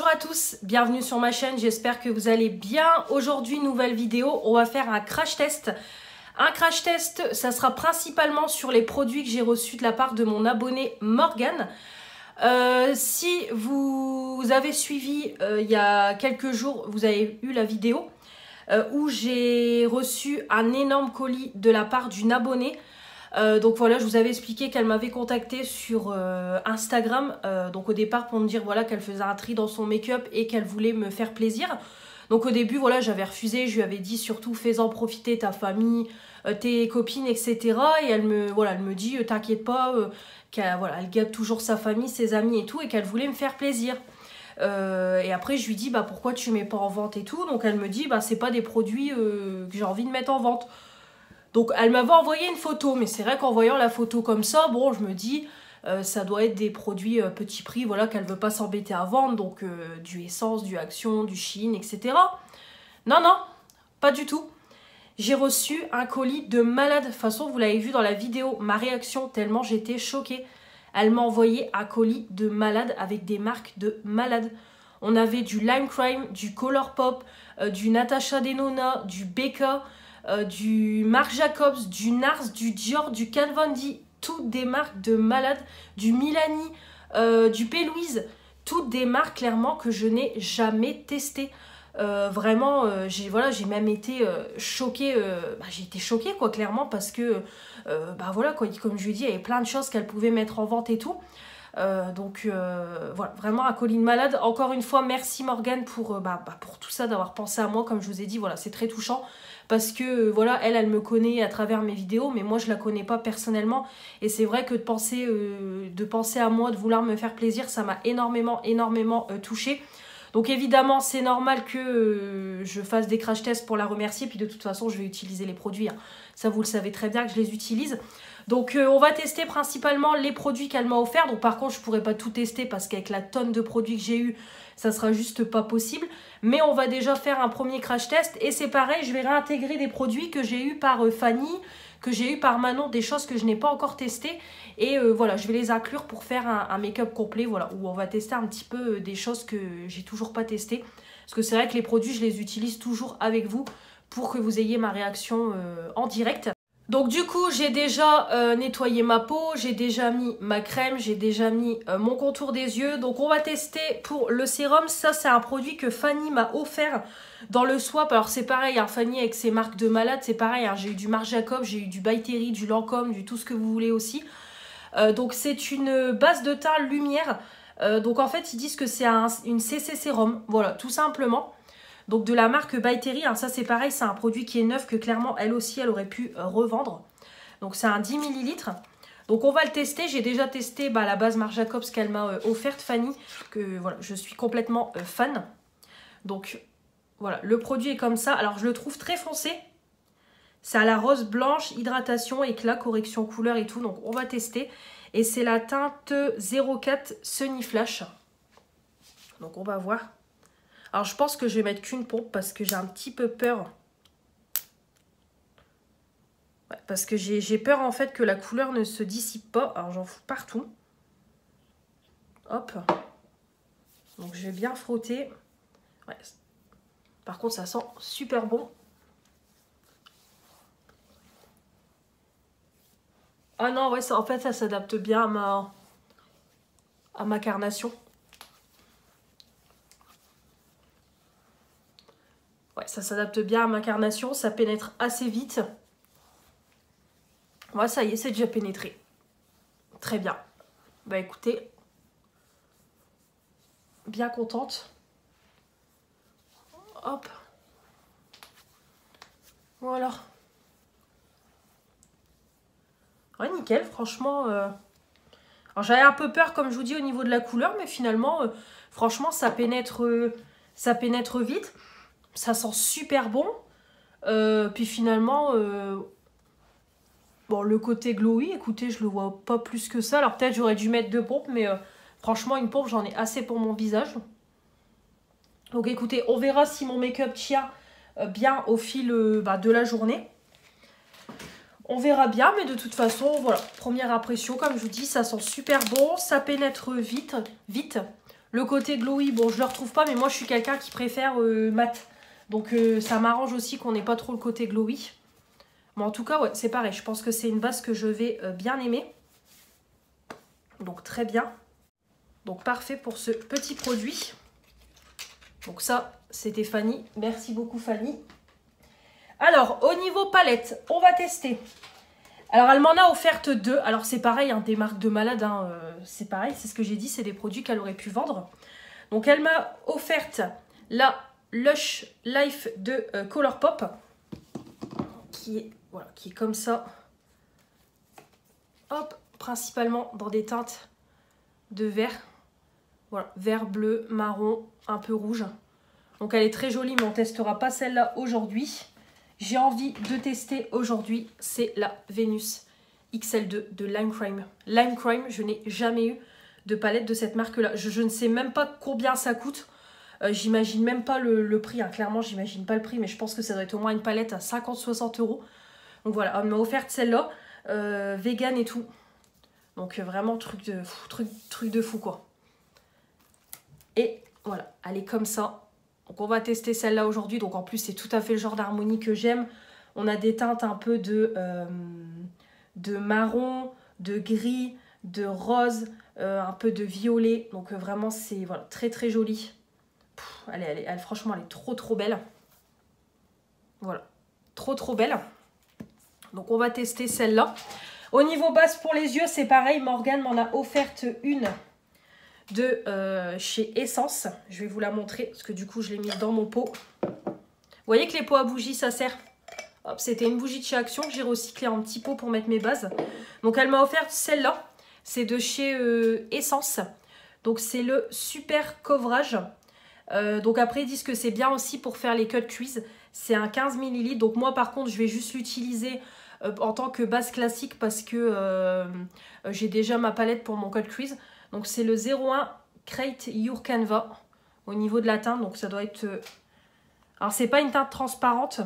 Bonjour à tous, bienvenue sur ma chaîne, j'espère que vous allez bien. Aujourd'hui, nouvelle vidéo, on va faire un crash test. Un crash test, ça sera principalement sur les produits que j'ai reçus de la part de mon abonné Morgane. Si vous avez suivi il y a quelques jours, vous avez eu la vidéo où j'ai reçu un énorme colis de la part d'une abonnée. Donc voilà, je vous avais expliqué qu'elle m'avait contacté sur Instagram, donc au départ pour me dire voilà qu'elle faisait un tri dans son make-up et qu'elle voulait me faire plaisir. Donc au début voilà, j'avais refusé, je lui avais dit surtout fais-en profiter ta famille, tes copines, etc. Et elle me dit t'inquiète pas, elle gâte toujours sa famille, ses amis et tout, et qu'elle voulait me faire plaisir. Et après je lui dis bah pourquoi tu mets pas en vente et tout. Donc elle me dit bah c'est pas des produits que j'ai envie de mettre en vente. Donc elle m'avait envoyé une photo, mais c'est vrai qu'en voyant la photo comme ça, bon, je me dis, ça doit être des produits petit prix, voilà, qu'elle veut pas s'embêter à vendre, donc du Essence, du Action, du Shein, etc. Non, non, pas du tout. J'ai reçu un colis de malade. De toute façon, vous l'avez vu dans la vidéo, ma réaction, tellement j'étais choquée. Elle m'a envoyé un colis de malade avec des marques de malade. On avait du Lime Crime, du Colourpop, du Natasha Denona, du Becca, du Marc Jacobs, du Nars, du Dior, du Kat Von D, toutes des marques de malades, du Milani, du P. Louise, toutes des marques clairement que je n'ai jamais testées. Vraiment, j'ai même été choquée, j'ai été choquée quoi clairement parce que, voilà quoi, comme je lui ai dit, il y avait plein de choses qu'elle pouvait mettre en vente et tout. Voilà, vraiment un colis de malade. Encore une fois, merci Morgane pour tout ça, d'avoir pensé à moi. Comme je vous ai dit, voilà, c'est très touchant parce que voilà, elle me connaît à travers mes vidéos, mais moi je la connais pas personnellement. Et c'est vrai que de penser à moi, de vouloir me faire plaisir, ça m'a énormément touchée. Donc évidemment, c'est normal que je fasse des crash tests pour la remercier. Puis de toute façon, je vais utiliser les produits, hein. Ça, vous le savez très bien que je les utilise. Donc on va tester principalement les produits qu'elle m'a offerts. Donc par contre, je ne pourrai pas tout tester parce qu'avec la tonne de produits que j'ai eu, ça sera juste pas possible. Mais on va déjà faire un premier crash test. Et c'est pareil, je vais réintégrer des produits que j'ai eu par Fanny, que j'ai eu par Manon, des choses que je n'ai pas encore testées. Et voilà, je vais les inclure pour faire un make-up complet, voilà, où on va tester un petit peu des choses que j'ai toujours pas testées. Parce que c'est vrai que les produits, je les utilise toujours avec vous pour que vous ayez ma réaction en direct. Donc du coup, j'ai déjà nettoyé ma peau, j'ai déjà mis ma crème, j'ai déjà mis mon contour des yeux. Donc on va tester pour le sérum. Ça, c'est un produit que Fanny m'a offert dans le swap. Alors c'est pareil, hein, Fanny avec ses marques de malade, c'est pareil. Hein, j'ai eu du Marc Jacobs, j'ai eu du By Terry, du Lancôme, du tout ce que vous voulez aussi. Donc c'est une base de teint lumière. Donc en fait, ils disent que c'est une CC sérum. Voilà, tout simplement. Donc de la marque By Terry, hein, ça c'est pareil, c'est un produit qui est neuf que clairement elle aussi elle aurait pu revendre. Donc c'est un 10 ml. Donc on va le tester, j'ai déjà testé la base Marc Jacobs qu'elle m'a offerte Fanny, que voilà, je suis complètement fan. Donc voilà, le produit est comme ça. Alors je le trouve très foncé. C'est à la rose blanche, hydratation, éclat, correction couleur et tout. Donc on va tester. Et c'est la teinte 04 Sunny Flash. Donc on va voir. Alors je pense que je vais mettre qu'une pompe parce que j'ai un petit peu peur. Ouais, parce que j'ai peur en fait que la couleur ne se dissipe pas. Alors j'en fous partout. Hop. Donc je vais bien frotter. Ouais. Par contre ça sent super bon. Ah non ouais, en fait ça s'adapte bien à ma carnation. Ouais, ça s'adapte bien à ma carnation, ça pénètre assez vite. Ouais, ça y est, c'est déjà pénétré. Très bien. Bah écoutez, bien contente. Hop. Voilà. Ouais, nickel, franchement. Alors j'avais un peu peur, comme je vous dis, au niveau de la couleur, mais finalement, franchement, ça pénètre vite. Ça sent super bon. Puis finalement, bon, le côté glowy, écoutez, je le vois pas plus que ça. Alors peut-être j'aurais dû mettre 2 pompes, mais franchement, une pompe, j'en ai assez pour mon visage. Donc écoutez, on verra si mon make-up tient bien au fil de la journée. On verra bien, mais de toute façon, voilà, première impression, comme je vous dis, ça sent super bon, ça pénètre vite. Le côté glowy, bon, je le retrouve pas, mais moi, je suis quelqu'un qui préfère mat. Donc, ça m'arrange aussi qu'on n'ait pas trop le côté glowy. Mais en tout cas, ouais, c'est pareil. Je pense que c'est une base que je vais bien aimer. Donc, très bien. Donc, parfait pour ce petit produit. Donc, ça, c'était Fanny. Merci beaucoup, Fanny. Alors, au niveau palette, on va tester. Alors, elle m'en a offerte 2. Alors, c'est pareil, hein, des marques de malade. Hein, c'est pareil, c'est ce que j'ai dit. C'est des produits qu'elle aurait pu vendre. Donc, elle m'a offerte la Lush Life de Colourpop. Qui est comme ça. Hop, principalement dans des teintes de vert. Voilà, vert, bleu, marron, un peu rouge. Donc, elle est très jolie, mais on ne testera pas celle-là aujourd'hui. J'ai envie de tester aujourd'hui, c'est la Venus XL2 de Lime Crime. Lime Crime, je n'ai jamais eu de palette de cette marque-là. Je ne sais même pas combien ça coûte. J'imagine même pas le prix. Hein. Clairement, j'imagine pas le prix, mais je pense que ça doit être au moins une palette à 50-60 €. Donc voilà, elle m'a offert celle-là, vegan et tout. Donc vraiment truc de fou quoi. Et voilà, elle est comme ça. Donc on va tester celle-là aujourd'hui. Donc en plus c'est tout à fait le genre d'harmonie que j'aime. On a des teintes un peu de marron, de gris, de rose, un peu de violet. Donc vraiment c'est voilà, très très joli. Franchement elle est trop belle. Voilà, trop belle. Donc on va tester celle-là. Au niveau base pour les yeux c'est pareil. Morgane m'en a offerte une de chez Essence. Je vais vous la montrer parce que du coup je l'ai mise dans mon pot. Vous voyez que les pots à bougies ça sert. Hop, c'était une bougie de chez Action que j'ai recyclée en petit pot pour mettre mes bases. Donc elle m'a offert celle-là. C'est de chez Essence. Donc c'est le super covrage. Donc après ils disent que c'est bien aussi pour faire les cut crease. C'est un 15 ml. Donc moi par contre je vais juste l'utiliser en tant que base classique parce que j'ai déjà ma palette pour mon cut crease. Donc c'est le 01 Create Your Canva au niveau de la teinte. Donc ça doit être... Alors c'est pas une teinte transparente.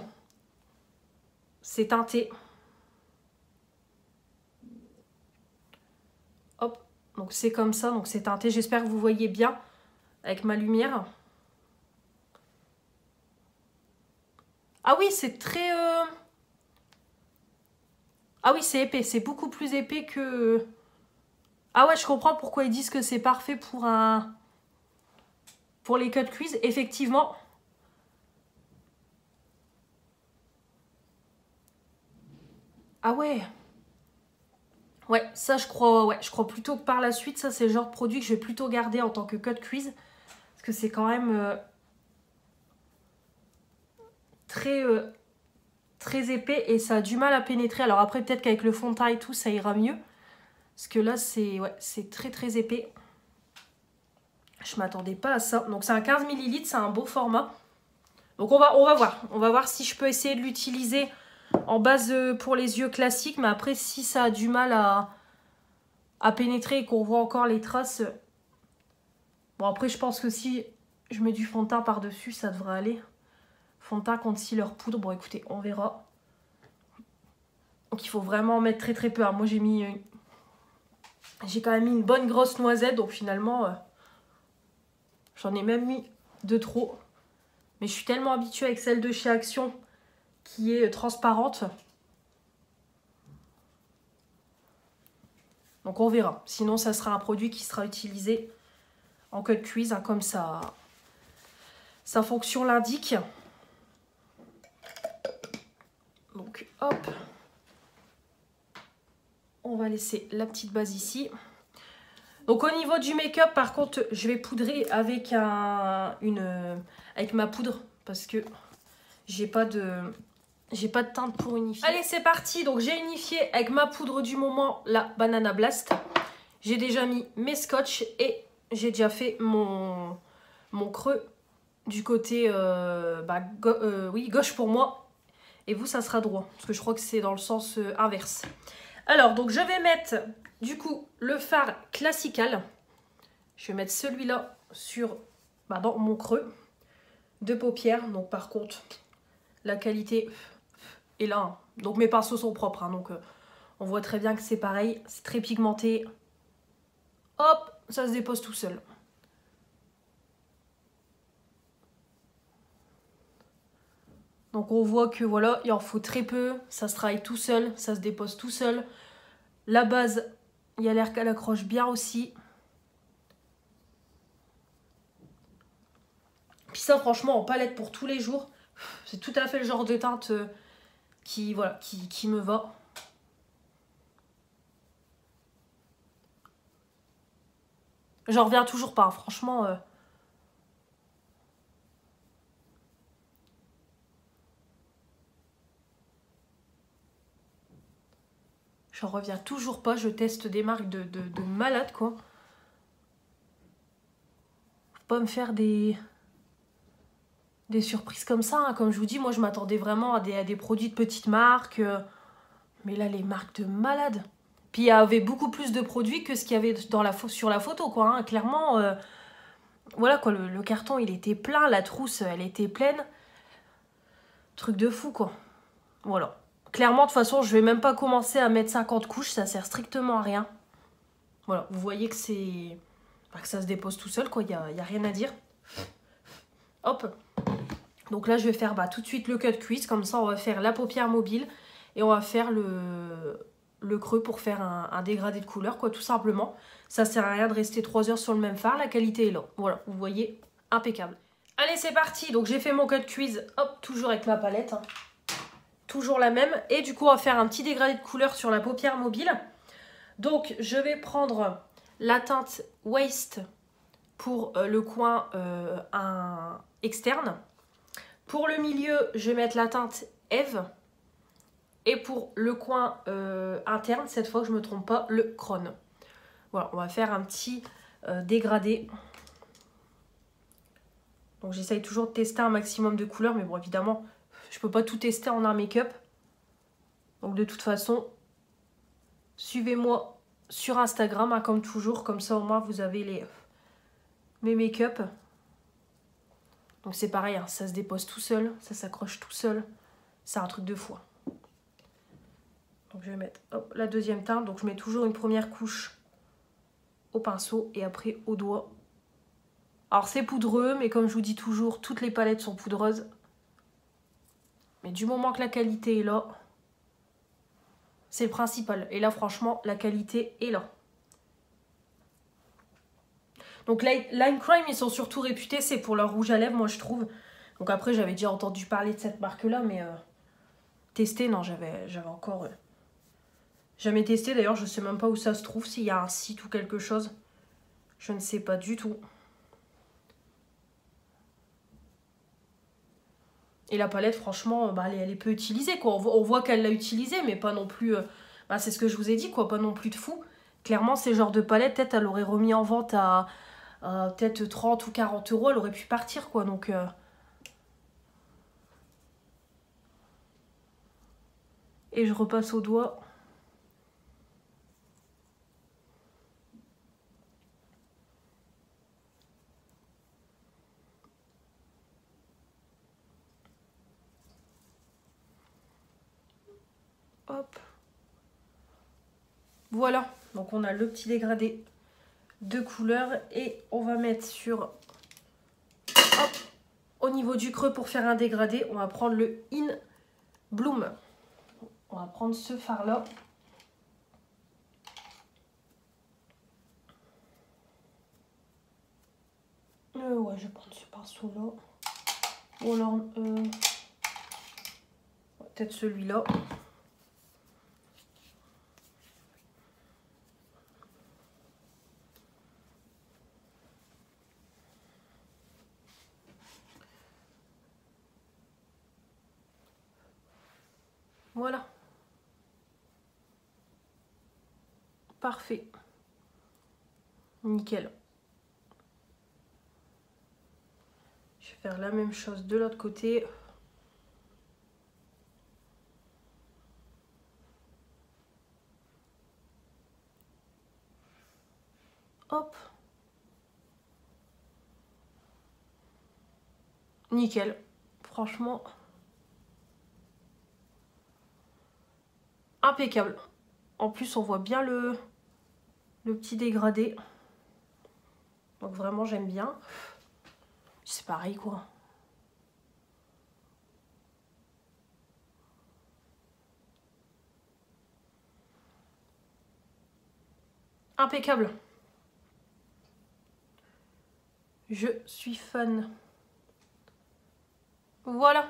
C'est teinté. Hop. Donc c'est comme ça. Donc c'est teinté. J'espère que vous voyez bien avec ma lumière. Ah oui, c'est très... Ah oui, c'est épais. C'est beaucoup plus épais que... Ah ouais, je comprends pourquoi ils disent que c'est parfait pour pour les cut crease. Effectivement. Ah ouais. Ouais, ça je crois, ouais, je crois plutôt que par la suite, ça c'est le genre de produit que je vais plutôt garder en tant que cut crease. Parce que c'est quand même très épais et ça a du mal à pénétrer. Alors après, peut-être qu'avec le fond de teint et tout, ça ira mieux. Parce que là, c'est très épais. Je m'attendais pas à ça. Donc c'est un 15 ml, c'est un beau format. Donc on va voir. On va voir si je peux essayer de l'utiliser en base pour les yeux classiques. Mais après, si ça a du mal à pénétrer et qu'on voit encore les traces. Bon, après, je pense que si je mets du fond de teint par-dessus, ça devrait aller. Fond de teint, concealer, poudre. Bon, écoutez, on verra. Donc, il faut vraiment en mettre très peu. Alors, moi, j'ai quand même mis une bonne grosse noisette. Donc, finalement, j'en ai même mis de trop. Mais je suis tellement habituée avec celle de chez Action qui est transparente. Donc on verra. Sinon, ça sera un produit qui sera utilisé en cut crease, hein, comme ça, sa fonction l'indique. Donc hop. On va laisser la petite base ici. Donc au niveau du make-up, par contre, je vais poudrer avec avec ma poudre parce que j'ai pas de teinte pour unifier. Allez, c'est parti. Donc j'ai unifié avec ma poudre du moment, la Banana Blast. J'ai déjà mis mes scotch et j'ai déjà fait mon creux du côté gauche pour moi. Et vous, ça sera droit. Parce que je crois que c'est dans le sens inverse. Alors, donc je vais mettre du coup le fard classical. Je vais mettre celui-là dans mon creux de paupières. Donc par contre, la qualité est là. Hein. Donc mes pinceaux sont propres. Hein, donc on voit très bien que c'est pareil. C'est très pigmenté. Hop, ça se dépose tout seul. Donc on voit que voilà, il en faut très peu, ça se travaille tout seul, ça se dépose tout seul. La base, il y a l'air qu'elle accroche bien aussi. Puis ça franchement en palette pour tous les jours, c'est tout à fait le genre de teinte qui me va. J'en reviens toujours pas, franchement. J'en reviens toujours pas, je teste des marques de malade quoi. Faut pas me faire des surprises comme ça, hein. Comme je vous dis, moi je m'attendais vraiment à des produits de petites marques. Mais là les marques de malade. Puis il y avait beaucoup plus de produits que ce qu'il y avait sur la photo quoi, hein. Clairement, voilà quoi, le carton il était plein, la trousse elle était pleine. Truc de fou quoi. Voilà. Clairement, de toute façon, je vais même pas commencer à mettre 50 couches, ça sert strictement à rien. Voilà, vous voyez que c'est... que ça se dépose tout seul, quoi, y a rien à dire. Hop. Donc là, je vais faire tout de suite le cut crease, comme ça, on va faire la paupière mobile et on va faire le creux pour faire un dégradé de couleur, quoi, tout simplement. Ça sert à rien de rester 3 heures sur le même fard, la qualité est là. Voilà, vous voyez, impeccable. Allez, c'est parti. Donc, j'ai fait mon cut crease, hop, toujours avec ma palette, hein. Toujours la même. Et du coup, on va faire un petit dégradé de couleur sur la paupière mobile. Donc, je vais prendre la teinte Waste pour le coin externe. Pour le milieu, je vais mettre la teinte Eve. Et pour le coin interne, cette fois, je ne me trompe pas, le Krone. Voilà, on va faire un petit dégradé. Donc, j'essaye toujours de tester un maximum de couleurs. Mais bon, évidemment... je peux pas tout tester en un make-up. Donc de toute façon, suivez-moi sur Instagram, hein, comme toujours. Comme ça au moins vous avez mes make-up. Donc c'est pareil, hein, ça se dépose tout seul. Ça s'accroche tout seul. C'est un truc de fou. Donc je vais mettre hop, la deuxième teinte. Donc je mets toujours une première couche au pinceau et après au doigt. Alors c'est poudreux, mais comme je vous dis toujours, toutes les palettes sont poudreuses. Mais du moment que la qualité est là, c'est le principal. Et là, franchement, la qualité est là. Donc, Lime Crime, ils sont surtout réputés, c'est pour leur rouge à lèvres, moi, je trouve. Donc après, j'avais déjà entendu parler de cette marque-là, mais tester, non, j'avais encore... jamais testé. D'ailleurs, je sais même pas où ça se trouve, s'il y a un site ou quelque chose. Je ne sais pas du tout. Et la palette, franchement, elle est peu utilisée, quoi. On voit qu'elle l'a utilisée, mais pas non plus... c'est ce que je vous ai dit, quoi. Pas non plus de fou. Clairement, ces genres de palettes, peut-être, elle aurait remis en vente à peut-être 30 ou 40 euros. Elle aurait pu partir, quoi. Donc... Et je repasse au doigt. Hop. Voilà. Donc on a le petit dégradé de couleur. Et on va mettre sur... Hop. Au niveau du creux pour faire un dégradé, on va prendre le In Bloom. On va prendre ce fard-là. Ouais, je vais prendre ce pinceau-là. Ou alors... peut-être celui-là. Voilà. Parfait. Nickel. Je vais faire la même chose de l'autre côté. Hop. Nickel. Franchement. Impeccable. En plus, on voit bien le petit dégradé. Donc vraiment, j'aime bien. C'est pareil, quoi. impeccable. Je suis fan. Voilà.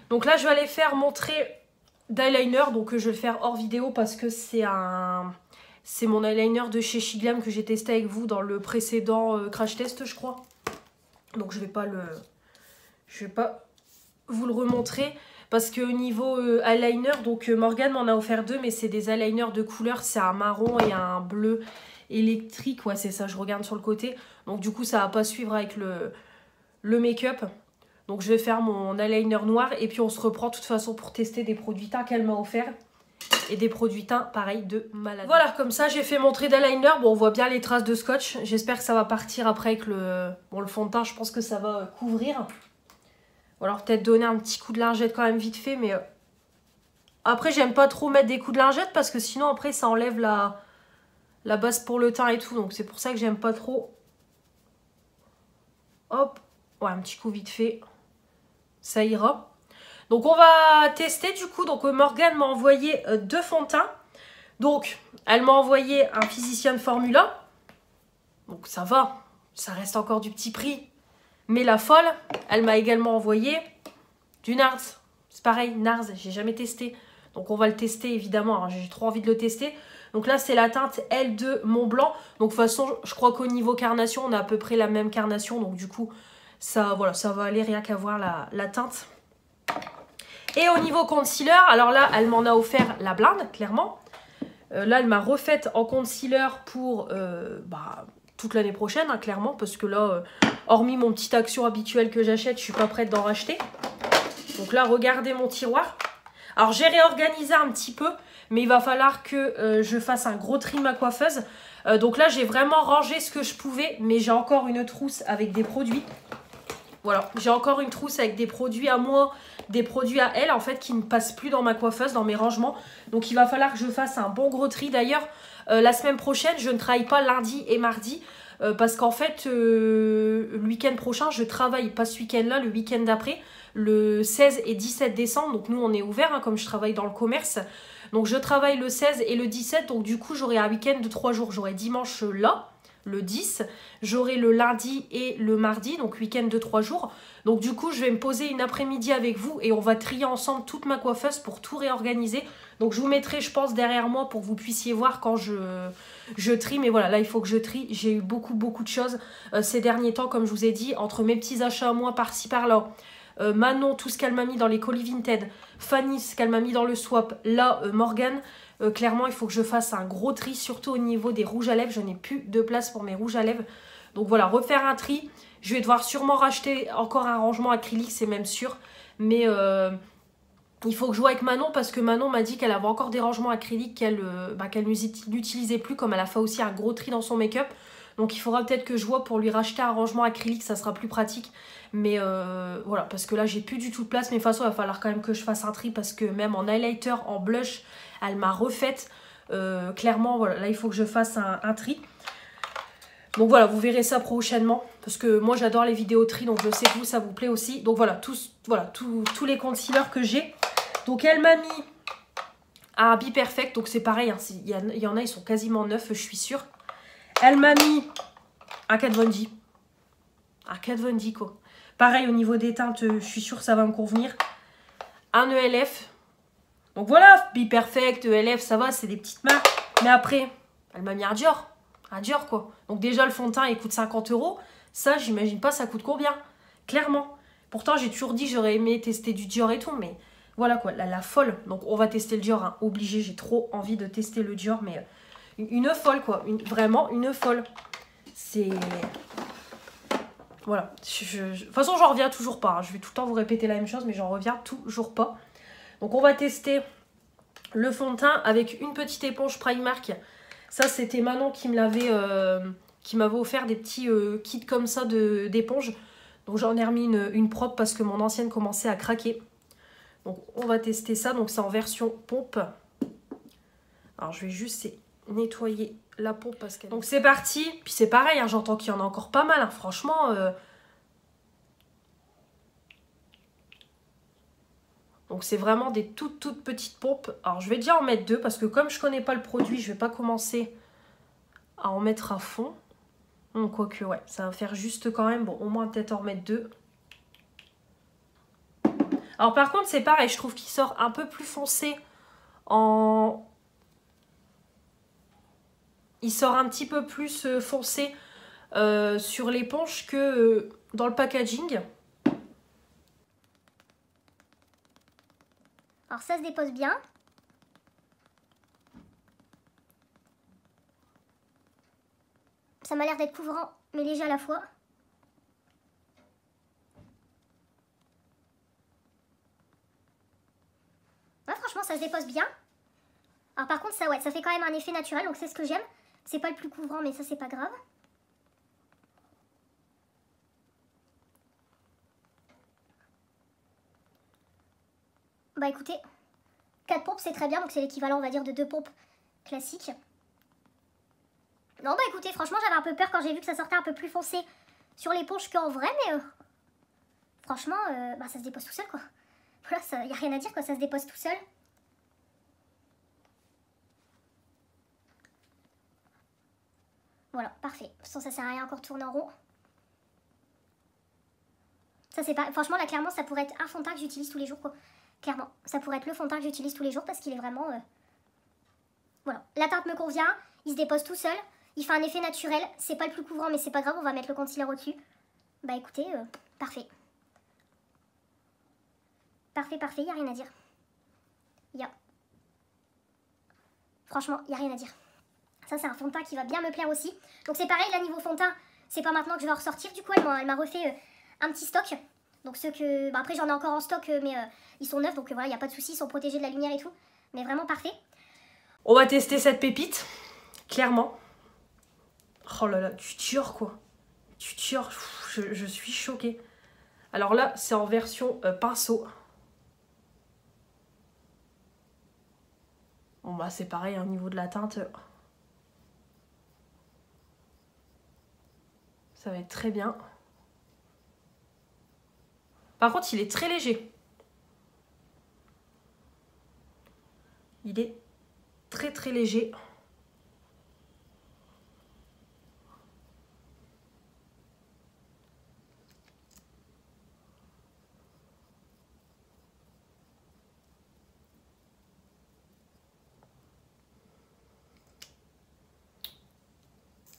Donc là, je vais aller faire mon trait d'eyeliner. Donc je vais le faire hors vidéo parce que c'est mon eyeliner de chez Shiglam que j'ai testé avec vous dans le précédent crash test, je crois. Donc je vais pas vous le remontrer. Parce qu'au niveau eyeliner, donc Morgane m'en a offert 2, mais c'est des eyeliners de couleur. C'est un marron et un bleu électrique. Ouais, c'est ça, je regarde sur le côté. Donc du coup, ça va pas suivre avec le make-up. Donc je vais faire mon eyeliner noir. Et puis on se reprend de toute façon pour tester des produits teints qu'elle m'a offert. Et des produits teints, pareil, de malade. Voilà, comme ça, j'ai fait mon trait d'eyeliner. Bon, on voit bien les traces de scotch. J'espère que ça va partir après avec le fond de teint. Je pense que ça va couvrir. Ou alors peut-être donner un petit coup de lingette quand même vite fait. Mais après, j'aime pas trop mettre des coups de lingette parce que sinon, après, ça enlève la base pour le teint et tout. Donc c'est pour ça que j'aime pas trop. Hop. Ouais, un petit coup vite fait. Ça ira. Donc on va tester du coup. Donc Morgane m'a envoyé 2 fonds de teint. Donc elle m'a envoyé un Physician Formula. Donc ça va. Ça reste encore du petit prix. Mais la folle, elle m'a également envoyé du NARS. C'est pareil, NARS, j'ai jamais testé. Donc on va le tester évidemment, j'ai trop envie de le tester. Donc là c'est la teinte L2 Mont Blanc. Donc de toute façon, je crois qu'au niveau carnation, on a à peu près la même carnation. Donc du coup, ça, voilà, ça va aller rien qu'à voir la teinte. Et au niveau concealer, alors là, elle m'en a offert la blinde, clairement. Là, elle m'a refaite en concealer pour... toute l'année prochaine, hein, clairement, parce que là, hormis mon petite action habituelle que j'achète, je suis pas prête d'en racheter. Donc là, regardez mon tiroir. Alors, j'ai réorganisé un petit peu, mais il va falloir que je fasse un gros tri ma coiffeuse. Donc là, j'ai vraiment rangé ce que je pouvais, mais j'ai encore une trousse avec des produits. Voilà, j'ai encore une trousse avec des produits à moi, des produits à elle, en fait, qui ne passent plus dans ma coiffeuse, dans mes rangements. Donc, il va falloir que je fasse un bon gros tri. D'ailleurs, la semaine prochaine, je ne travaille pas lundi et mardi. Parce qu'en fait, le week-end prochain, je travaille, pas ce week-end-là, le week-end d'après, le 16 et 17 décembre. Donc nous, on est ouvert, hein, comme je travaille dans le commerce. Donc je travaille le 16 et le 17, donc du coup, j'aurai un week-end de 3 jours. J'aurai dimanche là, le 10, j'aurai le lundi et le mardi, donc week-end de 3 jours. Donc du coup, je vais me poser une après-midi avec vous et on va trier ensemble toute ma coiffeuse pour tout réorganiser. Donc je vous mettrai, je pense, derrière moi pour que vous puissiez voir quand je trie. Mais voilà, là, il faut que je trie. J'ai eu beaucoup de choses ces derniers temps, comme je vous ai dit, entre mes petits achats à moi par-ci par-là. Manon, tout ce qu'elle m'a mis dans les colis Vinted. Fanny, ce qu'elle m'a mis dans le swap. Là, Morgane, clairement, il faut que je fasse un gros tri, surtout au niveau des rouges à lèvres. Je n'ai plus de place pour mes rouges à lèvres. Donc voilà, refaire un tri. Je vais devoir sûrement racheter encore un rangement acrylique, c'est même sûr. Mais il faut que je joue avec Manon parce que Manon m'a dit qu'elle avait encore des rangements acryliques qu'elle n'utilisait plus, comme elle a fait aussi un gros tri dans son make-up. Donc il faudra peut-être que je vois pour lui racheter un rangement acrylique, ça sera plus pratique. Mais voilà, parce que là j'ai plus du tout de place. Mais de toute façon il va falloir quand même que je fasse un tri parce que même en highlighter, en blush, elle m'a refaite. Clairement, voilà, là il faut que je fasse un tri. Donc voilà, vous verrez ça prochainement. Parce que moi j'adore les vidéos tri, donc je sais que vous ça vous plaît aussi. Donc voilà, tous les concealers que j'ai. Donc elle m'a mis un Be Perfect, donc c'est pareil, hein, il y en a, ils sont quasiment neufs, je suis sûre. Elle m'a mis un Kat Von D. Un Kat Von D, quoi. Pareil, au niveau des teintes, je suis sûre que ça va me convenir. Un ELF. Donc voilà, Be Perfect, ELF, ça va, c'est des petites marques. Mais après, elle m'a mis un Dior. Un Dior, quoi. Donc déjà, le fond de teint, il coûte 50 €. Ça, j'imagine pas, ça coûte combien. Clairement. Pourtant, j'ai toujours dit j'aurais aimé tester du Dior et tout, mais voilà, quoi, la folle. Donc on va tester le Dior, hein. Obligé, j'ai trop envie de tester le Dior, mais une folle, quoi. Vraiment une folle. C'est... Voilà. De toute façon, j'en reviens toujours pas, hein. Je vais tout le temps vous répéter la même chose, mais j'en reviens toujours pas. Donc on va tester le fond de teint avec une petite éponge Primark. Ça, c'était Manon qui me l'avait... qui m'avait offert des petits kits comme ça d'éponges. Donc j'en ai remis une propre parce que mon ancienne commençait à craquer. Donc on va tester ça. Donc c'est en version pompe. Alors je vais juste nettoyer la pompe parce qu'elle... Donc c'est parti. Puis c'est pareil, hein, j'entends qu'il y en a encore pas mal. Hein. Franchement... Donc c'est vraiment des toutes petites pompes. Alors je vais déjà en mettre 2 parce que comme je connais pas le produit, je vais pas commencer à en mettre à fond. Donc quoique ouais, ça va faire juste quand même. Bon, au moins peut-être en remettre 2. Alors par contre c'est pareil, je trouve qu'il sort un peu plus foncé en... Il sort un petit peu plus foncé sur l'éponge que dans le packaging. Alors ça se dépose bien. Ça m'a l'air d'être couvrant mais léger à la fois. Ouais, franchement ça se dépose bien. Alors par contre ça ouais, ça fait quand même un effet naturel donc c'est ce que j'aime. C'est pas le plus couvrant mais ça c'est pas grave. Bah écoutez, 4 pompes c'est très bien, donc c'est l'équivalent on va dire de 2 pompes classiques. Non bah écoutez, franchement j'avais un peu peur quand j'ai vu que ça sortait un peu plus foncé sur l'éponge qu'en vrai, mais franchement bah ça se dépose tout seul quoi. Voilà, il n'y a rien à dire quoi, ça se dépose tout seul. Voilà, parfait. De toute façon ça sert à rien encore tourner en rond. Ça c'est pas... Franchement là clairement ça pourrait être un fond de teint que j'utilise tous les jours quoi. Clairement, ça pourrait être le fond de teint que j'utilise tous les jours parce qu'il est vraiment... Voilà, la teinte me convient, il se dépose tout seul, il fait un effet naturel, c'est pas le plus couvrant mais c'est pas grave, on va mettre le concealer au-dessus. Bah écoutez, parfait. Parfait, parfait, il n'y a rien à dire. Franchement, il n'y a rien à dire. Ça c'est un fond de teint qui va bien me plaire aussi. Donc c'est pareil, là niveau fond de teint, c'est pas maintenant que je vais en ressortir, du coup elle m'a refait un petit stock. Donc ceux que... Bah, après j'en ai encore en stock mais ils sont neufs donc voilà, il n'y a pas de souci, ils sont protégés de la lumière et tout. Mais vraiment parfait. On va tester cette pépite, clairement. Oh là là, du Dior quoi. Du Dior, je suis choquée. Alors là, c'est en version pinceau. Bon bah c'est pareil, au niveau de la teinte. Ça va être très bien. Par contre, il est très léger. Il est très léger.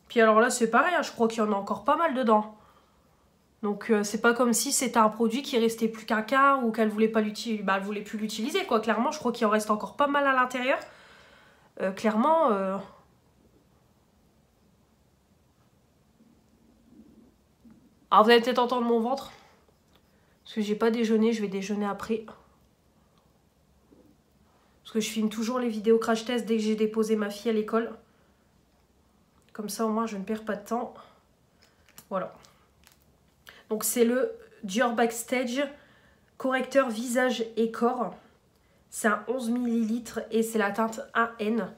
Puis alors là, c'est pareil, hein, je crois qu'il y en a encore pas mal dedans. Donc c'est pas comme si c'était un produit qui restait plus qu'un quart ou qu'elle voulait pas l'utiliser, bah, elle voulait plus l'utiliser quoi. Clairement, je crois qu'il en reste encore pas mal à l'intérieur. Clairement. Alors vous allez peut-être entendre mon ventre. Parce que j'ai pas déjeuné, je vais déjeuner après. Parce que je filme toujours les vidéos crash test dès que j'ai déposé ma fille à l'école. Comme ça au moins je ne perds pas de temps. Voilà. Donc c'est le Dior Backstage correcteur visage et corps. C'est un 11 ml et c'est la teinte 1N.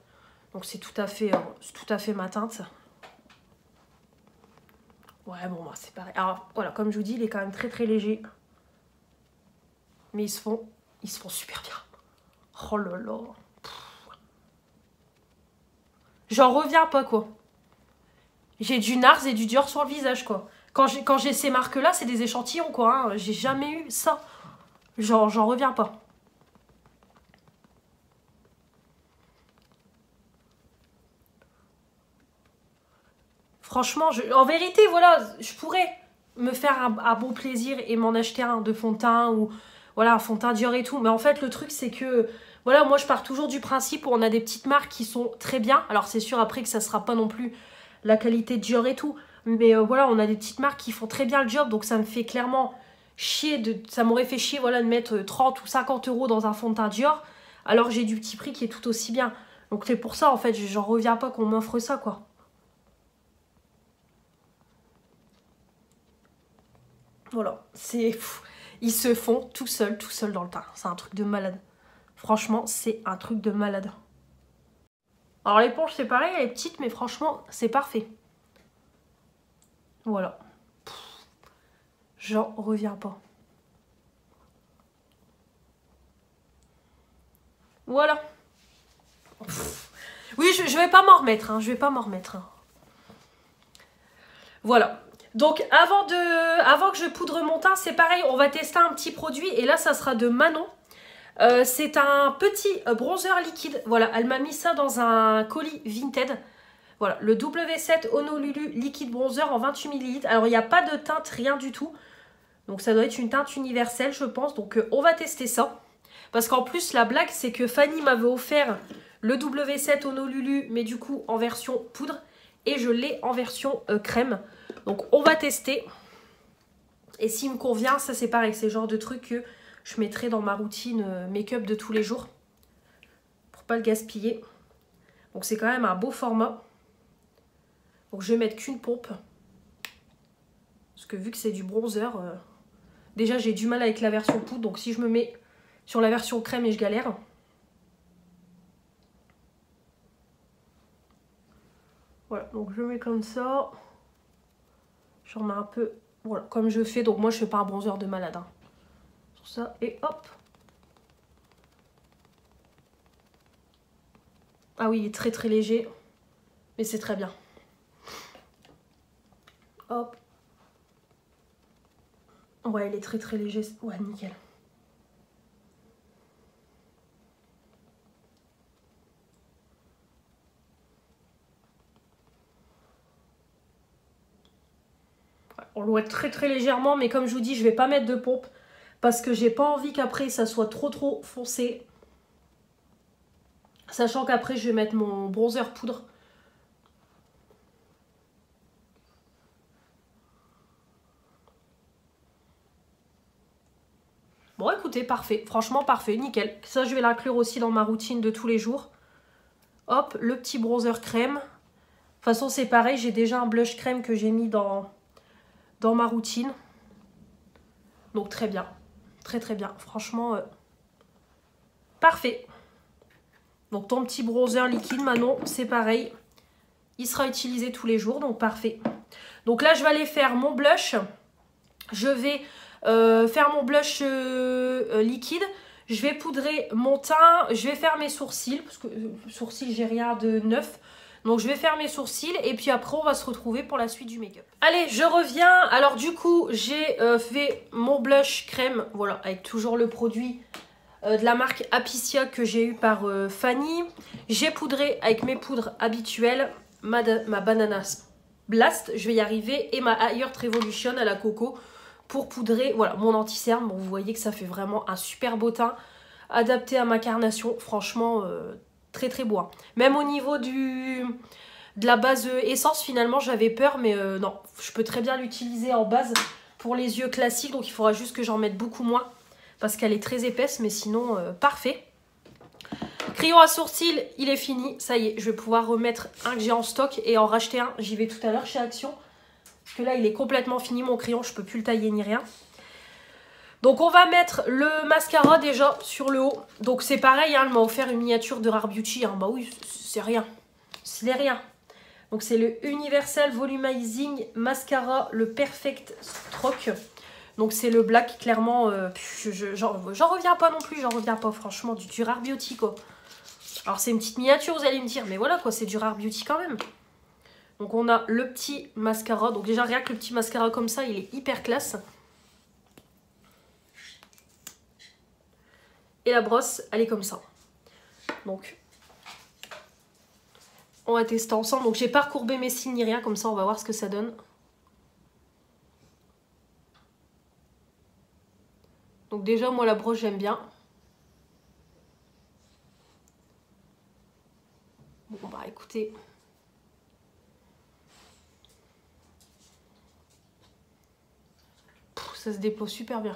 Donc c'est tout à fait ma teinte. Ouais bon bah c'est pareil. Alors voilà, comme je vous dis, il est quand même très léger. Mais ils se font super bien. Oh là là. J'en reviens pas quoi. J'ai du NARS et du Dior sur le visage quoi. Quand j'ai ces marques là, c'est des échantillons quoi. Hein. J'ai jamais eu ça. J'en reviens pas. Franchement, en vérité, voilà, je pourrais me faire un bon plaisir et m'en acheter un de fond de teint ou voilà, un fond de teint Dior et tout. Mais en fait, le truc, c'est que voilà, moi, je pars toujours du principe où on a des petites marques qui sont très bien. Alors, c'est sûr après que ça sera pas non plus la qualité de Dior et tout. Mais voilà, on a des petites marques qui font très bien le job. Donc, ça me fait clairement chier. Ça m'aurait fait chier voilà, de mettre 30 ou 50 € dans un fond de teint Dior. Alors, j'ai du petit prix qui est tout aussi bien. Donc, c'est pour ça, en fait, j'en reviens pas qu'on m'offre ça, quoi. Voilà, ils se font tout seuls dans le teint. C'est un truc de malade. Franchement, c'est un truc de malade. Alors l'éponge, c'est pareil, elle est petite, mais franchement, c'est parfait. Voilà. J'en reviens pas. Voilà. Pff. Oui, je vais pas m'en remettre, hein, je vais pas m'en remettre. Hein. Voilà. Donc avant que je poudre mon teint, c'est pareil, on va tester un petit produit et là ça sera de Manon. C'est un petit bronzer liquide. Voilà, elle m'a mis ça dans un colis Vinted. Voilà, le W7 Honolulu liquide bronzer en 28 ml. Alors il n'y a pas de teinte, rien du tout. Donc ça doit être une teinte universelle je pense. Donc on va tester ça. Parce qu'en plus la blague c'est que Fanny m'avait offert le W7 Honolulu mais du coup en version poudre. Et je l'ai en version crème. Donc on va tester. Et s'il me convient, ça c'est pareil. C'est le genre de truc que je mettrai dans ma routine make-up de tous les jours. Pour pas le gaspiller. Donc c'est quand même un beau format. Donc je vais mettre qu'une pompe. Parce que vu que c'est du bronzer, déjà j'ai du mal avec la version poudre. Donc si je me mets sur la version crème et je galère. Voilà, donc je mets comme ça. J'en mets un peu, voilà, comme je fais. Donc moi je fais pas un bronzer de malade. Hein. Sur ça, et hop. Ah oui, il est très très léger. Mais c'est très bien. Hop. Ouais, il est très très léger. Ouais, nickel. On l'ouette très très légèrement, mais comme je vous dis, je vais pas mettre de pompe parce que j'ai pas envie qu'après ça soit trop foncé. Sachant qu'après je vais mettre mon bronzer poudre. Bon écoutez, parfait, franchement parfait, nickel. Ça je vais l'inclure aussi dans ma routine de tous les jours. Hop, le petit bronzer crème. De toute façon c'est pareil, j'ai déjà un blush crème que j'ai mis dans ma routine. Donc très bien, très très bien, franchement parfait. Donc ton petit bronzer liquide Manon, c'est pareil. Il sera utilisé tous les jours, donc parfait. Donc là je vais aller faire mon blush. Je vais faire mon blush liquide. Je vais poudrer mon teint. Je vais faire mes sourcils. Parce que sourcils, j'ai rien de neuf. Donc je vais faire mes sourcils. Et puis après, on va se retrouver pour la suite du make-up. Allez, je reviens. Alors du coup, j'ai fait mon blush crème. Voilà, avec toujours le produit de la marque Apicia que j'ai eu par Fanny. J'ai poudré avec mes poudres habituelles. Ma Banana Blast, je vais y arriver. Et ma Higher Revolution à la coco. Pour poudrer, voilà, mon anti-cerne. Bon, vous voyez que ça fait vraiment un super beau teint. Adapté à ma carnation. Franchement, très très beau. Hein. Même au niveau de la base essence, finalement, j'avais peur. Mais non, je peux très bien l'utiliser en base pour les yeux classiques. Donc, il faudra juste que j'en mette beaucoup moins. Parce qu'elle est très épaisse. Mais sinon, parfait. Crayon à sourcils, il est fini. Ça y est, je vais pouvoir remettre un que j'ai en stock et en racheter un. J'y vais tout à l'heure chez Action. Parce que là, il est complètement fini, mon crayon. Je ne peux plus le tailler ni rien. Donc, on va mettre le mascara déjà sur le haut. Donc, c'est pareil. Hein, elle m'a offert une miniature de Rare Beauty. Hein. Bah oui, c'est rien. C'est rien. Donc, c'est le Universal Volumizing Mascara, le Perfect Stroke. Donc, c'est le black, clairement. J'en reviens pas non plus. J'en reviens pas, franchement. Du Rare Beauty, quoi. Alors, c'est une petite miniature, vous allez me dire. Mais voilà, quoi. C'est du Rare Beauty quand même. Donc on a le petit mascara. Donc déjà rien que le petit mascara comme ça, il est hyper classe. Et la brosse, elle est comme ça. Donc on va tester ensemble. Donc j'ai pas recourbé mes cils ni rien. Comme ça on va voir ce que ça donne. Donc déjà moi la brosse j'aime bien. Bon bah écoutez... Ça se dépose super bien.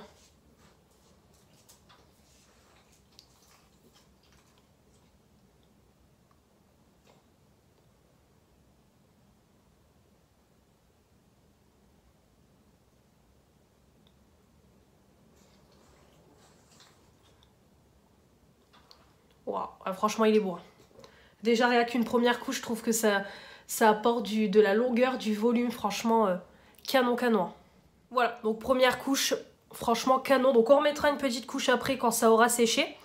Wow. Ah, franchement, il est beau. Déjà, rien qu'une première couche, je trouve que ça apporte de la longueur, du volume. Franchement, canon. Voilà, donc première couche, franchement canon. Donc on remettra une petite couche après quand ça aura séché.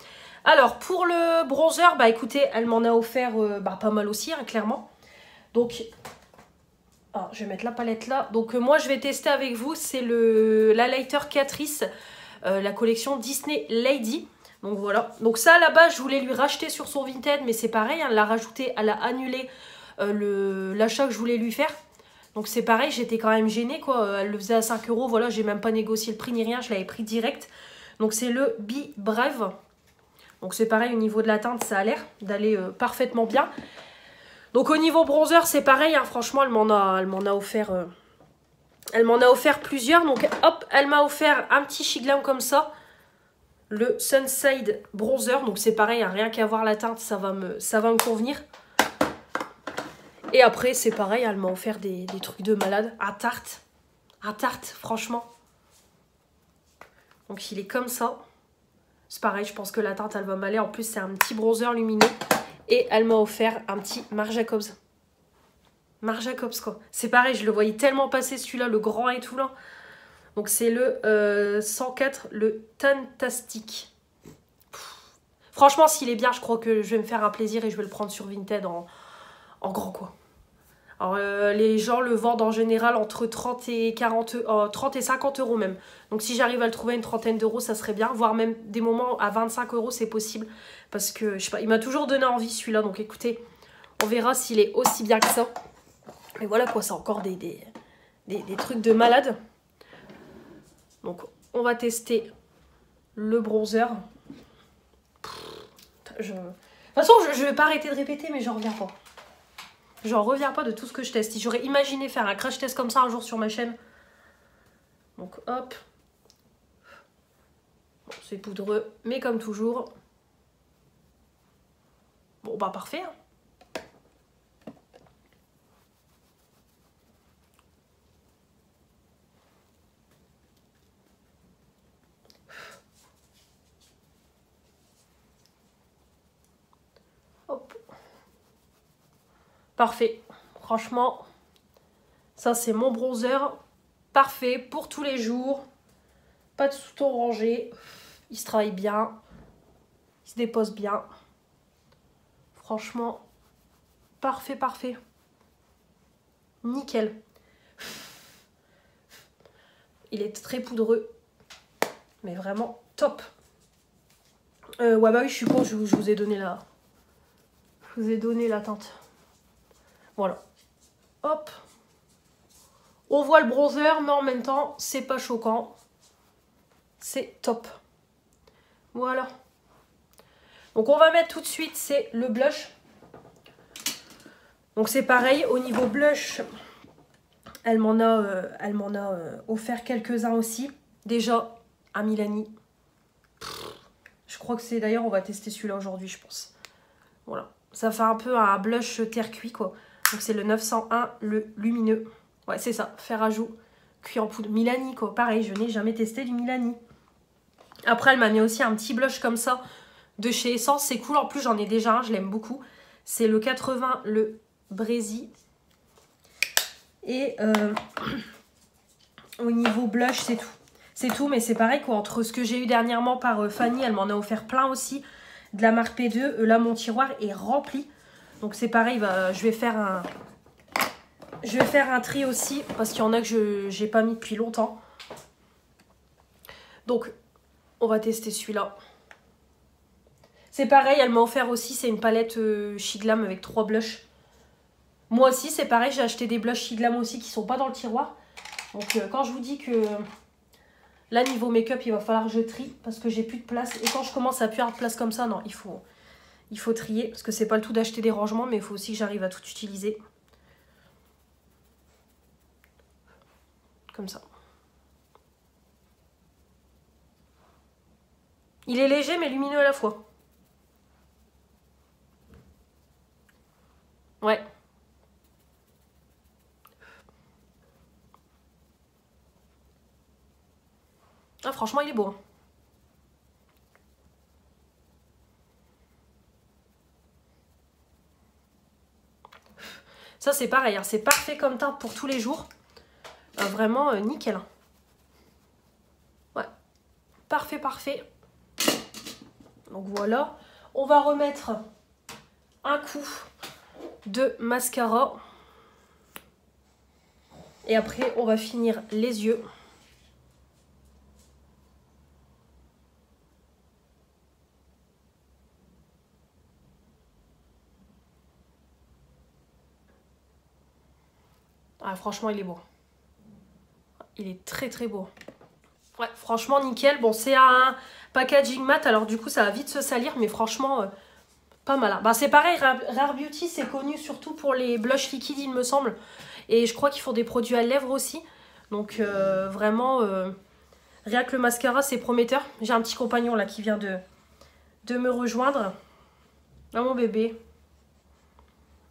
Alors, pour le bronzer, bah écoutez, elle m'en a offert pas mal aussi, hein, clairement. Donc, je vais mettre la palette là. Donc, moi, je vais tester avec vous. C'est la lighter Catrice, la collection Disney Lady. Donc, voilà. Donc, ça, à la base, je voulais lui racheter sur son Vinted, mais c'est pareil. Elle l'a rajouté, elle a annulé l'achat que je voulais lui faire. Donc, c'est pareil, j'étais quand même gênée, quoi. Elle le faisait à 5 €. Voilà, j'ai même pas négocié le prix ni rien. Je l'avais pris direct. Donc, c'est le Be Brave. Donc c'est pareil, au niveau de la teinte, ça a l'air d'aller parfaitement bien. Donc au niveau bronzer, c'est pareil, hein, franchement, elle m'en a offert plusieurs. Donc hop, elle m'a offert un petit Shiglam comme ça, le Sunside Bronzer. Donc c'est pareil, hein, rien qu'à voir la teinte, ça va me convenir. Et après, c'est pareil, elle m'a offert des trucs de malade. À tarte, franchement. Donc il est comme ça. C'est pareil, je pense que la teinte, elle va m'aller. En plus, c'est un petit bronzer lumineux. Et elle m'a offert un petit Marc Jacobs. Marc Jacobs, quoi. C'est pareil, je le voyais tellement passer, celui-là, le grand et tout, là. Donc, c'est le 104, le Fantastic. Franchement, s'il est bien, je crois que je vais me faire un plaisir et je vais le prendre sur Vinted en grand, quoi. Alors, les gens le vendent en général entre 30 et 50 € même. Donc, si j'arrive à le trouver à une trentaine d'euros, ça serait bien. Voire même des moments à 25 €, c'est possible. Parce que, je sais pas, il m'a toujours donné envie celui-là. Donc, écoutez, on verra s'il est aussi bien que ça. Et voilà quoi, c'est encore des trucs de malade. Donc, on va tester le bronzer. De toute façon, je vais pas arrêter de répéter, mais j'en reviens pas. J'en reviens pas de tout ce que je teste. Si j'aurais imaginé faire un crash test comme ça un jour sur ma chaîne. Donc hop. Bon, c'est poudreux, mais comme toujours. Bon bah parfait. Hein. Hop. Parfait. Franchement, ça c'est mon bronzer. Parfait pour tous les jours. Pas de sous-ton rangé. Il se travaille bien. Il se dépose bien. Franchement, parfait, parfait. Nickel. Il est très poudreux. Mais vraiment top. Ouais bah oui, je suis con, je vous ai donné la... Je vous ai donné la teinte. Voilà. Hop. On voit le bronzer, mais en même temps, c'est pas choquant. C'est top. Voilà. Donc on va mettre tout de suite, c'est le blush. Donc c'est pareil, au niveau blush, elle m'en a offert quelques-uns aussi. Déjà, à Milani. Je crois que c'est d'ailleurs, on va tester celui-là aujourd'hui, je pense. Voilà. Ça fait un peu un blush terre cuit, quoi. Donc c'est le 901, le lumineux. Ouais, c'est ça, fer à joues, cuit en poudre. Milani, quoi. Pareil, je n'ai jamais testé du Milani. Après, elle m'a mis aussi un petit blush comme ça de chez Essence. C'est cool, en plus j'en ai déjà un, je l'aime beaucoup. C'est le 80, le Brésil. Et au niveau blush, c'est tout. C'est tout, mais c'est pareil quoi. Entre ce que j'ai eu dernièrement par Fanny, elle m'en a offert plein aussi. De la marque P2. Là, mon tiroir est rempli. Donc c'est pareil, je vais faire un tri aussi. Parce qu'il y en a que j'ai pas mis depuis longtemps. Donc, on va tester celui-là. C'est pareil, elle m'a offert aussi, c'est une palette Shiglam avec 3 blushs. Moi aussi, c'est pareil, j'ai acheté des blushs Shiglam aussi qui sont pas dans le tiroir. Donc quand je vous dis que là, niveau make-up, il va falloir que je trie parce que j'ai plus de place. Et quand je commence à plus avoir de place comme ça, non, il faut trier. Parce que c'est pas le tout d'acheter des rangements, mais il faut aussi que j'arrive à tout utiliser. Comme ça. Il est léger mais lumineux à la fois. Ouais. Ah, franchement, il est beau. Hein. Ça, c'est pareil. Hein. C'est parfait comme teinte pour tous les jours. Vraiment, nickel. Ouais. Parfait, parfait. Donc voilà. On va remettre un coup de mascara. Et après, on va finir les yeux. Ah, franchement, il est beau. Il est très très beau. Ouais, franchement, nickel. Bon, c'est un packaging mat, alors du coup, ça va vite se salir, mais franchement, pas mal. Hein. Bah, c'est pareil, Rare Beauty, c'est connu surtout pour les blushs liquides, il me semble. Et je crois qu'ils font des produits à lèvres aussi. Donc, vraiment, rien que le mascara, c'est prometteur. J'ai un petit compagnon là qui vient de me rejoindre. Ah, mon bébé.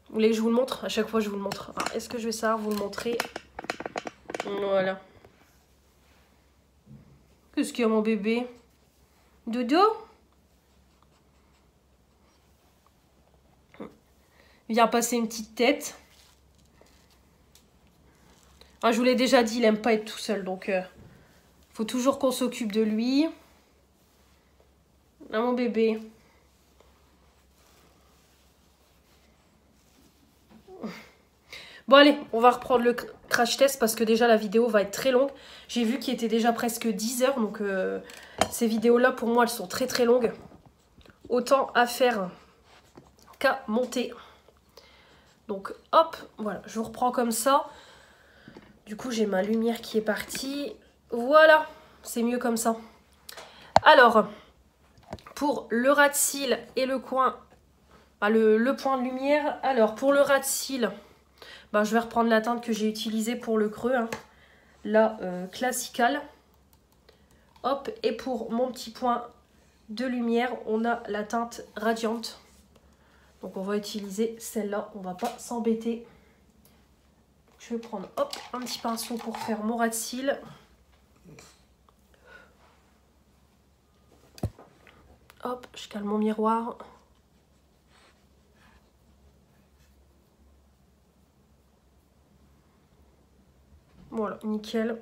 Vous voulez que je vous le montre? À chaque fois, je vous le montre. Est-ce que je vais savoir vous le montrer? Voilà. Qu'est-ce qu'il y a, mon bébé? Dodo? Viens passer une petite tête. Ah, je vous l'ai déjà dit, il aime pas être tout seul. Donc, faut toujours qu'on s'occupe de lui. Ah, mon bébé. Bon allez, on va reprendre le crash test parce que déjà la vidéo va être très longue. J'ai vu qu'il était déjà presque 10 heures, donc ces vidéos-là pour moi elles sont très très longues. Autant à faire qu'à monter. Donc hop, voilà, je vous reprends comme ça. Du coup j'ai ma lumière qui est partie. Voilà, c'est mieux comme ça. Alors, pour le ras de cils et le coin, le point de lumière. Alors pour le ras de cils... Ben, je vais reprendre la teinte que j'ai utilisée pour le creux. Hein. La Classical. Hop, et pour mon petit point de lumière, on a la teinte Radiant. Donc on va utiliser celle-là, on va pas s'embêter. Je vais prendre hop, un petit pinceau pour faire mon ras de cils. Hop, je cale mon miroir. Voilà, nickel.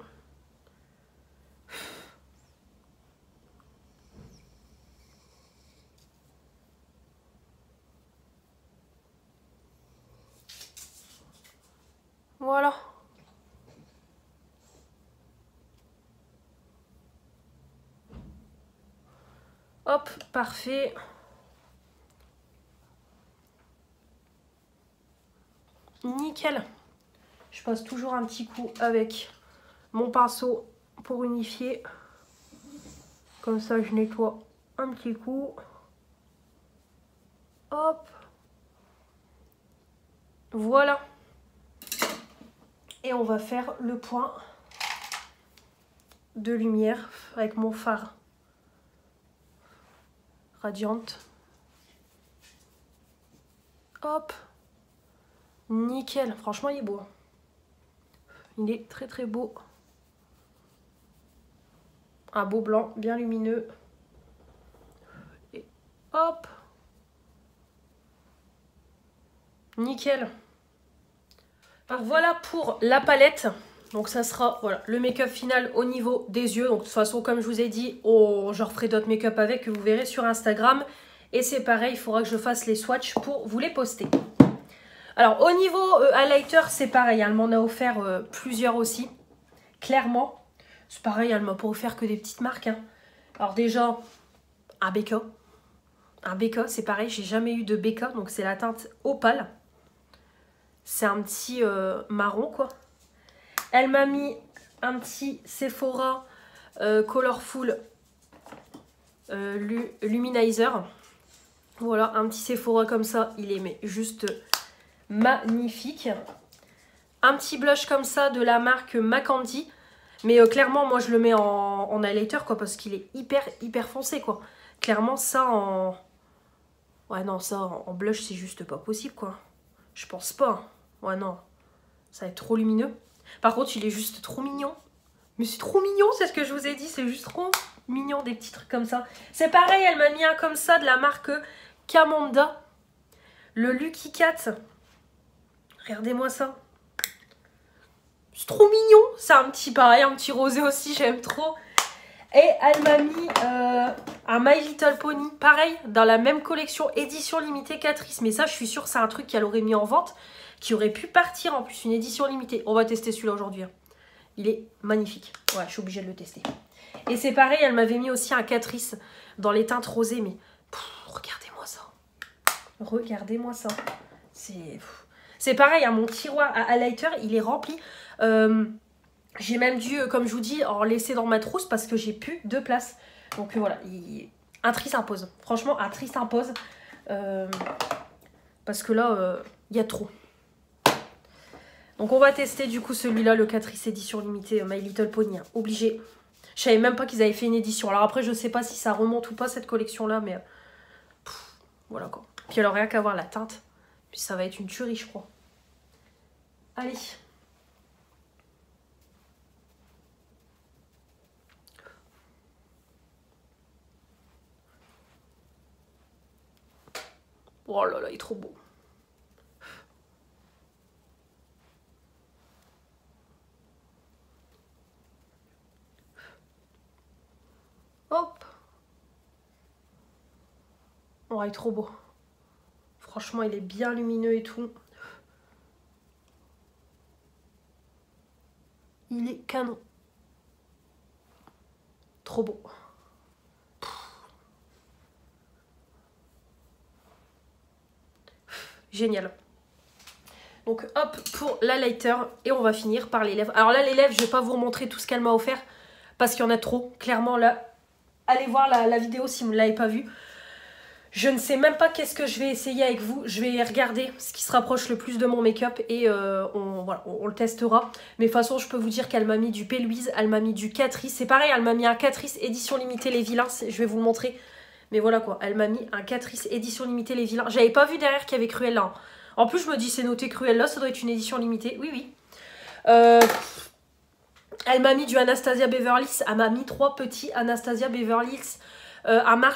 Voilà. Hop, parfait. Nickel. Je passe toujours un petit coup avec mon pinceau pour unifier. Comme ça, je nettoie un petit coup. Hop. Voilà. Et on va faire le point de lumière avec mon fard Radiant. Hop. Nickel. Franchement, il est beau. Il est très très beau. Un beau blanc bien lumineux. Et hop. Nickel. Alors voilà pour la palette. Donc ça sera voilà, le make-up final au niveau des yeux. Donc de toute façon, comme je vous ai dit, je referai d'autres make-up avec que vous verrez sur Instagram. Et c'est pareil, il faudra que je fasse les swatchs pour vous les poster. Alors au niveau highlighter, c'est pareil. Elle m'en a offert plusieurs aussi. Clairement. C'est pareil, elle m'a pas offert que des petites marques. Hein. Alors déjà, un BK. Un BK, c'est pareil, j'ai jamais eu de BK. Donc c'est la teinte Opale. C'est un petit marron quoi. Elle m'a mis un petit Sephora Colorful Luminizer. Voilà, un petit Sephora comme ça. Il est mais juste magnifique. Un petit blush comme ça de la marque Macandi. Mais clairement, moi, je le mets en highlighter, quoi, parce qu'il est hyper foncé, quoi. Clairement, ça en... Ouais, non, ça en blush, c'est juste pas possible, quoi. Je pense pas. Ouais, non. Ça va être trop lumineux. Par contre, il est juste trop mignon. Mais c'est trop mignon, c'est ce que je vous ai dit. C'est juste trop mignon, des petits trucs comme ça. C'est pareil, elle m'a mis un comme ça de la marque Camanda. Le Lucky Cat. Regardez-moi ça. C'est trop mignon. C'est un petit pareil, un petit rosé aussi, j'aime trop. Et elle m'a mis un My Little Pony, pareil, dans la même collection, édition limitée Catrice. Mais ça, je suis sûre, c'est un truc qu'elle aurait mis en vente, qui aurait pu partir en plus, une édition limitée. On va tester celui-là aujourd'hui. Il est magnifique. Ouais, je suis obligée de le tester. Et c'est pareil, elle m'avait mis aussi un Catrice dans les teintes rosées, mais regardez-moi ça. Regardez-moi ça. C'est pareil, hein, mon tiroir à highlighter, il est rempli. J'ai même dû, comme je vous dis, en laisser dans ma trousse parce que j'ai plus de place. Donc voilà, un tri s'impose. Franchement, un tri s'impose. Parce que là, il y a trop. Donc on va tester du coup celui-là, le Catrice édition limitée My Little Pony. Hein. Obligé. Je savais même pas qu'ils avaient fait une édition. Alors après, je sais pas si ça remonte ou pas cette collection-là, mais... voilà quoi. Puis alors rien qu'à voir la teinte. Puis ça va être une tuerie, je crois. Allez. Oh là là, il est trop beau. Hop. Oh, il est trop beau. Franchement, il est bien lumineux et tout. Il est canon. Trop beau. Génial. Donc hop pour la lighter et on va finir par les lèvres. Alors là les lèvres je vais pas vous remontrer tout ce qu'elle m'a offert parce qu'il y en a trop. Clairement là, allez voir la vidéo si vous ne l'avez pas vue. Je ne sais même pas qu'est-ce que je vais essayer avec vous. Je vais regarder ce qui se rapproche le plus de mon make-up et on le testera. Mais de toute façon je peux vous dire qu'elle m'a mis du P. Louise, elle m'a mis du Catrice. C'est pareil, elle m'a mis un Catrice édition limitée Les Vilains. Je vais vous le montrer. Mais voilà quoi, elle m'a mis un Catrice édition limitée Les Vilains. J'avais pas vu derrière qu'il y avait Cruella. Hein. En plus, je me dis, c'est noté Cruella, ça doit être une édition limitée. Oui, oui. Elle m'a mis du Anastasia Beverly Hills. Elle m'a mis 3 petits Anastasia Beverly Hills. Un Marc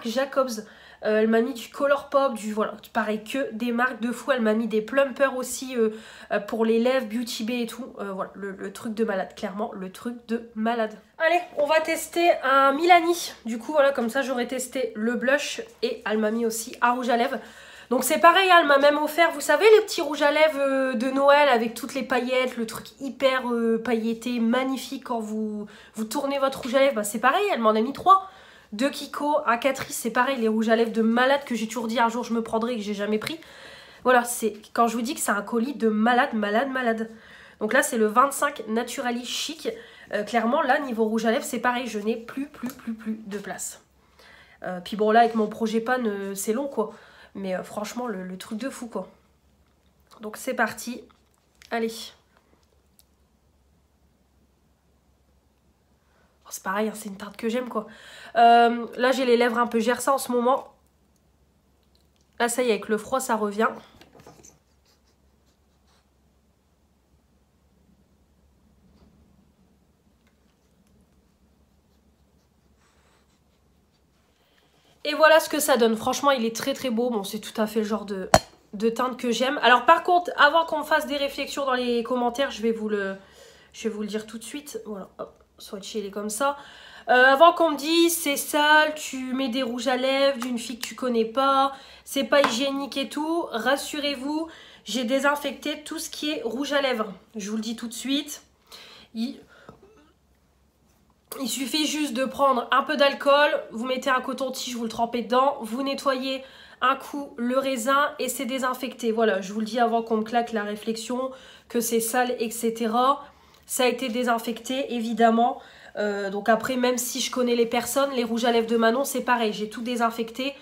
Jacobs. Elle m'a mis du Colourpop, voilà, pareil, que des marques de fou. Elle m'a mis des plumpers aussi pour les lèvres, Beauty Bay et tout. Voilà, le truc de malade, clairement, le truc de malade. Allez, on va tester un Milani. Du coup, voilà, comme ça, j'aurais testé le blush et elle m'a mis aussi un rouge à lèvres. Donc c'est pareil, hein, elle m'a même offert, vous savez, les petits rouges à lèvres de Noël avec toutes les paillettes, le truc hyper pailleté, magnifique quand vous tournez votre rouge à lèvres. Bah, c'est pareil, elle m'en a mis 3. 2 Kiko, un Catrice, c'est pareil, les rouges à lèvres de malade que j'ai toujours dit un jour je me prendrai et que j'ai jamais pris. Voilà, c'est quand je vous dis que c'est un colis de malade. Donc là, c'est le 25 Naturally Chic. Clairement, là, niveau rouge à lèvres, c'est pareil, je n'ai plus de place. Puis bon, là, avec mon projet pan, c'est long, quoi. Mais franchement, le truc de fou, quoi. Donc c'est parti. Allez. Oh, c'est pareil, hein, c'est une teinte que j'aime, quoi. Là, j'ai les lèvres un peu gercées en ce moment. Là, ça y est, avec le froid, ça revient. Et voilà ce que ça donne. Franchement, il est très beau. Bon, c'est tout à fait le genre de teinte que j'aime. Alors par contre, avant qu'on fasse des réflexions dans les commentaires, je vais vous le dire tout de suite. Voilà, hop, swatcher, il est comme ça. Avant qu'on me dise, c'est sale, tu mets des rouges à lèvres d'une fille que tu connais pas, c'est pas hygiénique et tout. Rassurez-vous, j'ai désinfecté tout ce qui est rouge à lèvres. Je vous le dis tout de suite. Il suffit juste de prendre un peu d'alcool, vous mettez un coton-tige, vous le trempez dedans, vous nettoyez un coup le raisin et c'est désinfecté. Voilà, je vous le dis avant qu'on me claque la réflexion, que c'est sale, etc. Ça a été désinfecté, évidemment. Donc après, même si je connais les personnes, les rouges à lèvres de Manon, c'est pareil. J'ai tout désinfecté,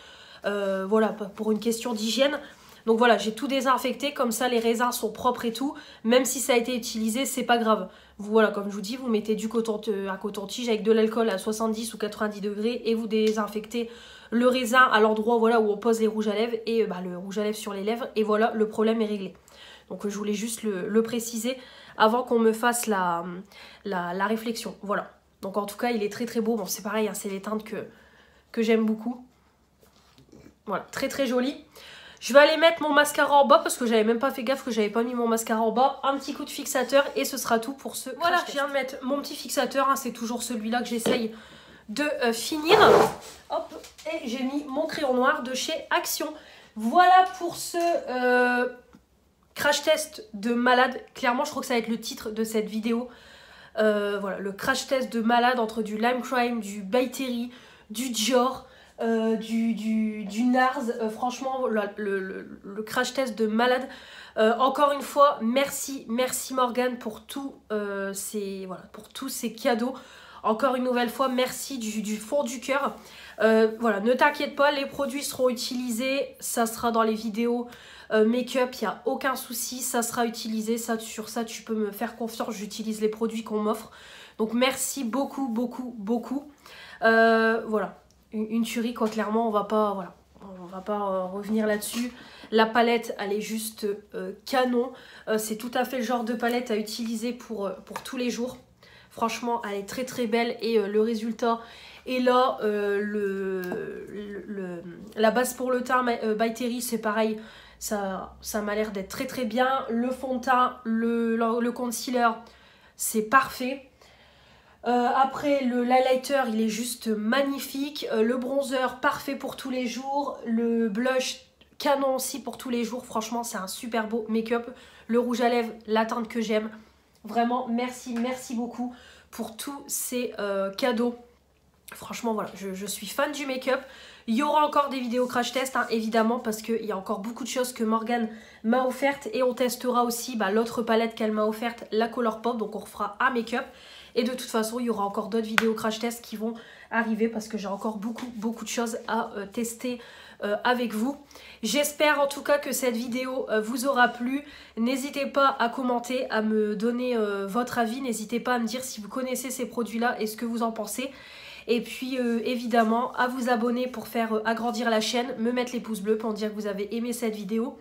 voilà, pour une question d'hygiène. Donc voilà, j'ai tout désinfecté, comme ça les raisins sont propres et tout. Même si ça a été utilisé, c'est pas grave. Voilà, comme je vous dis, vous mettez un coton-tige avec de l'alcool à 70 ou 90 degrés et vous désinfectez le raisin à l'endroit voilà, où on pose les rouges à lèvres et le rouge à lèvres sur les lèvres. Et voilà, le problème est réglé. Donc je voulais juste le préciser avant qu'on me fasse la réflexion. Voilà. Donc en tout cas, il est très beau. Bon, c'est pareil, hein, c'est les teintes que j'aime beaucoup. Voilà, très joli. Je vais aller mettre mon mascara en bas parce que j'avais même pas fait gaffe que j'avais pas mis mon mascara en bas. Un petit coup de fixateur et ce sera tout pour ce. Voilà, je viens de mettre mon petit fixateur. Hein, c'est toujours celui-là que j'essaye de finir. Hop, et j'ai mis mon crayon noir de chez Action. Voilà pour ce crash test de malade. Clairement, je crois que ça va être le titre de cette vidéo. Voilà, le crash test de malade entre du Lime Crime, du By Terry, du Dior, du NARS. Franchement, le crash test de malade. Encore une fois, merci Morgane pour, pour tous ces cadeaux. Encore une nouvelle fois, merci du fond du cœur. Voilà, ne t'inquiète pas, les produits seront utilisés, ça sera dans les vidéos make-up, il n'y a aucun souci, ça sera utilisé, sur ça tu peux me faire confiance, j'utilise les produits qu'on m'offre. Donc merci beaucoup. Voilà, une tuerie quoi, clairement, on va pas revenir là-dessus. La palette, elle est juste canon, c'est tout à fait le genre de palette à utiliser pour tous les jours. Franchement, elle est très belle et le résultat est là. La base pour le teint By Terry, c'est pareil. Ça m'a l'air d'être très bien. Le fond de teint, le concealer, c'est parfait. Après, l'highlighter, il est juste magnifique. Le bronzer, parfait pour tous les jours. Le blush, canon aussi pour tous les jours. Franchement, c'est un super beau make-up. Le rouge à lèvres, la teinte que j'aime. Vraiment, merci beaucoup pour tous ces cadeaux. Franchement, voilà, je suis fan du make-up. Il y aura encore des vidéos crash test, hein, évidemment, parce qu'il y a encore beaucoup de choses que Morgane m'a offertes. Et on testera aussi l'autre palette qu'elle m'a offerte, la Colourpop. Donc on refera un make-up. Et de toute façon, il y aura encore d'autres vidéos crash test qui vont arriver parce que j'ai encore beaucoup de choses à tester avec vous. J'espère en tout cas que cette vidéo vous aura plu. N'hésitez pas à commenter, à me donner votre avis. N'hésitez pas à me dire si vous connaissez ces produits-là et ce que vous en pensez. Et puis évidemment à vous abonner pour faire agrandir la chaîne, me mettre les pouces bleus pour dire que vous avez aimé cette vidéo.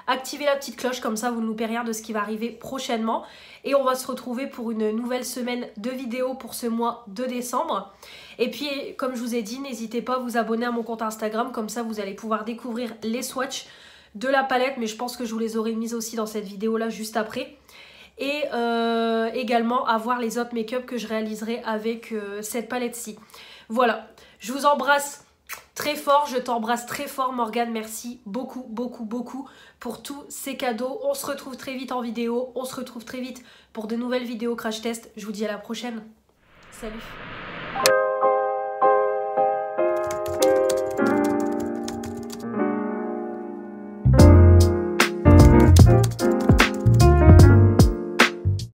Activez la petite cloche, comme ça vous ne loupez rien de ce qui va arriver prochainement. Et on va se retrouver pour une nouvelle semaine de vidéos pour ce mois de décembre. Et puis comme je vous ai dit, n'hésitez pas à vous abonner à mon compte Instagram, comme ça vous allez pouvoir découvrir les swatchs de la palette. Mais je pense que je vous les aurai mises aussi dans cette vidéo là juste après. Et également à voir les autres make-up que je réaliserai avec cette palette-ci. Voilà, je vous embrasse très fort, je t'embrasse très fort Morgane, merci beaucoup pour tous ces cadeaux. On se retrouve très vite en vidéo, on se retrouve très vite pour de nouvelles vidéos crash test. Je vous dis à la prochaine, salut.